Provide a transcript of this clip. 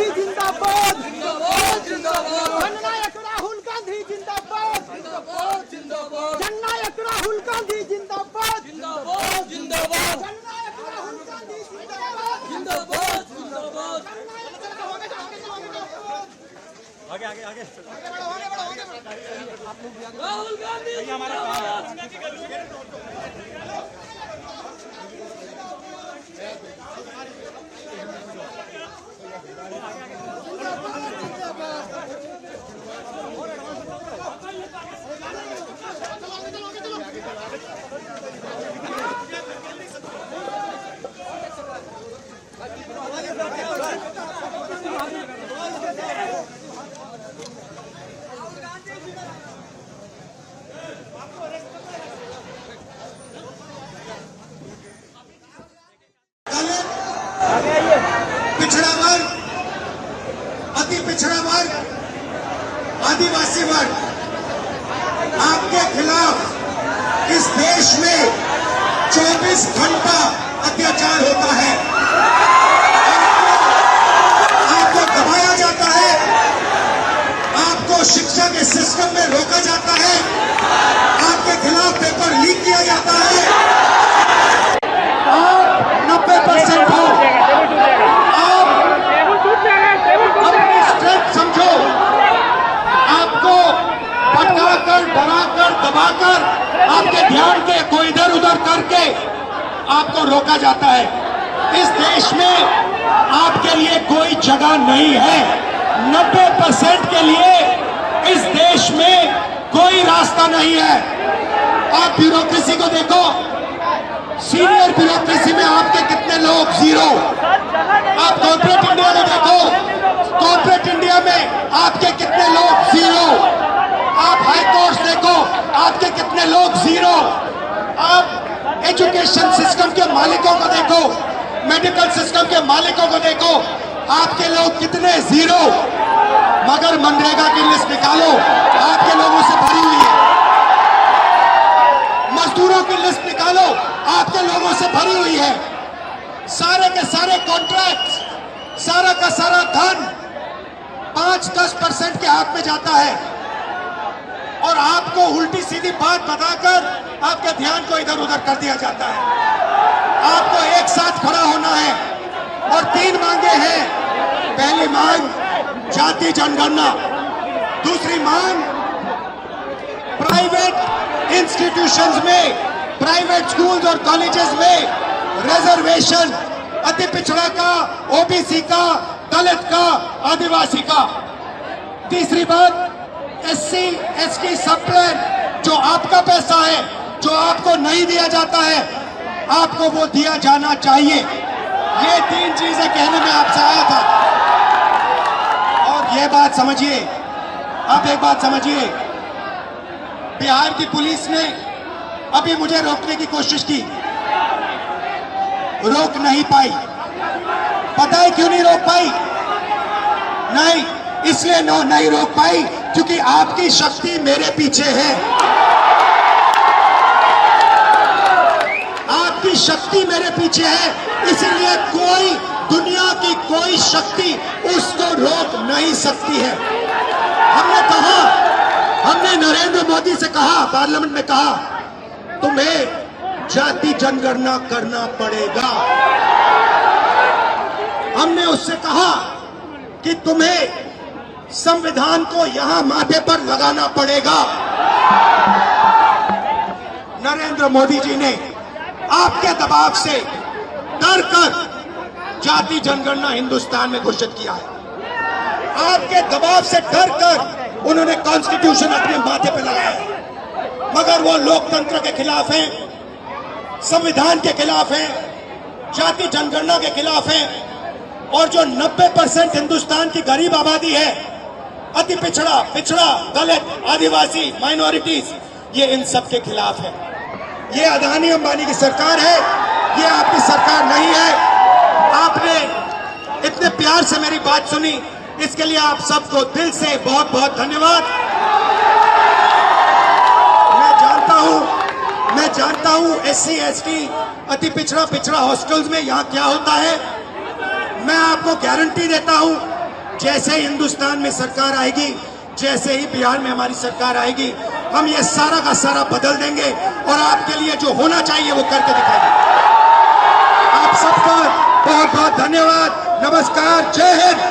गांधी जिंदाबाद, जिंदाबाद जिंदाबाद, जननायक राहुल गांधी जिंदाबाद, जिंदाबाद जिंदाबाद, जननायक राहुल गांधी जिंदाबाद, जिंदाबाद जिंदाबाद, जननायक राहुल गांधी जिंदाबाद, जिंदाबाद जिंदाबाद। आगे आगे आगे राहुल गांधी जिंदाबाद। पिछड़ा वर्ग, अति पिछड़ा वर्ग, आदिवासी वर्ग, आपके खिलाफ इस देश में 24 घंटा अत्याचार होता है। आपको दबाया जाता है, आपको शिक्षा के सिस्टम में रोका जाता है, आपके खिलाफ पेपर लीक किया जाता है। आप 90% हो, अपनी स्ट्रेंथ समझो। आपको भटकाकर, डराकर, दबाकर, आपके ध्यान को इधर उधर करके आपको रोका जाता है। इस देश में आपके लिए कोई जगह नहीं है। 90% के लिए इस देश में कोई रास्ता नहीं है। आप ब्यूरोक्रेसी को देखो, सीनियर ब्यूरोक्रेसी में आपके कितने लोग, जीरो। आप कॉर्पोरेट इंडिया में देखो, कॉर्पोरेट इंडिया में आपके कितने लोग, जीरो। आप हाई कोर्ट देखो, आपके कितने लोग, जीरो। आप एजुकेशन सिस्टम के मालिकों को देखो, मेडिकल सिस्टम के मालिकों को देखो, आपके लोग कितने, जीरो। मगर मनरेगा की लिस्ट निकालो, आपके लोगों से भरी हुई है। मजदूरों की लिस्ट निकालो, आपके लोगों से भरी हुई है। सारे के सारे कॉन्ट्रैक्ट, सारा का सारा धन 5-10% के हाथ में जाता है और आपको उल्टी सीधी बात बताकर आपके ध्यान को इधर उधर कर दिया जाता है। आपको एक साथ खड़ा होना है और 3 मांगे हैं। पहली मांग जाति जनगणना, दूसरी मांग प्राइवेट इंस्टीट्यूशंस में, प्राइवेट स्कूल्स और कॉलेजेस में रिजर्वेशन, अति पिछड़ा का, ओबीसी का, दलित का, आदिवासी का। तीसरी बात एससी एसटी सब प्लान, जो आपका पैसा है, जो आपको नहीं दिया जाता है, आपको वो दिया जाना चाहिए। ये 3 चीजें कहने में आपसे आया था। और ये बात समझिए, आप एक बात समझिए, बिहार की पुलिस ने अभी मुझे रोकने की कोशिश की, रोक नहीं पाई। पता है क्यों नहीं रोक पाई? नहीं, इसलिए नहीं रोक पाई क्योंकि आपकी शक्ति मेरे पीछे है। आपकी शक्ति मेरे पीछे है, इसीलिए कोई, दुनिया की कोई शक्ति उसको रोक नहीं सकती है। हमने कहा, हमने नरेंद्र मोदी से कहा, पार्लियामेंट में कहा, तुम्हें जाति जनगणना करना पड़ेगा। हमने उससे कहा कि तुम्हें संविधान को यहां माथे पर लगाना पड़ेगा। नरेंद्र मोदी जी ने आपके दबाव से डर कर जाति जनगणना हिंदुस्तान में घोषित किया है। आपके दबाव से डर कर उन्होंने कॉन्स्टिट्यूशन अपने माथे पर लगाया, मगर वो लोकतंत्र के खिलाफ हैं, संविधान के खिलाफ हैं, जाति जनगणना के खिलाफ हैं। और जो 90% हिंदुस्तान की गरीब आबादी है, अति पिछड़ा, दलित, आदिवासी, माइनॉरिटीज, ये इन सब के खिलाफ है। ये अदानी अंबानी की सरकार है, ये आपकी सरकार नहीं है। आपने इतने प्यार से मेरी बात सुनी, इसके लिए आप सबको दिल से बहुत बहुत धन्यवाद। मैं जानता हूं एससी एसटी, अति पिछड़ा हॉस्टल्स में यहाँ क्या होता है। मैं आपको गारंटी देता हूं जैसे हिंदुस्तान में सरकार आएगी, जैसे ही बिहार में हमारी सरकार आएगी, हम ये सारा का सारा बदल देंगे और आपके लिए जो होना चाहिए वो करके दिखाएंगे। आप सबका बहुत बहुत धन्यवाद। नमस्कार। जय हिंद।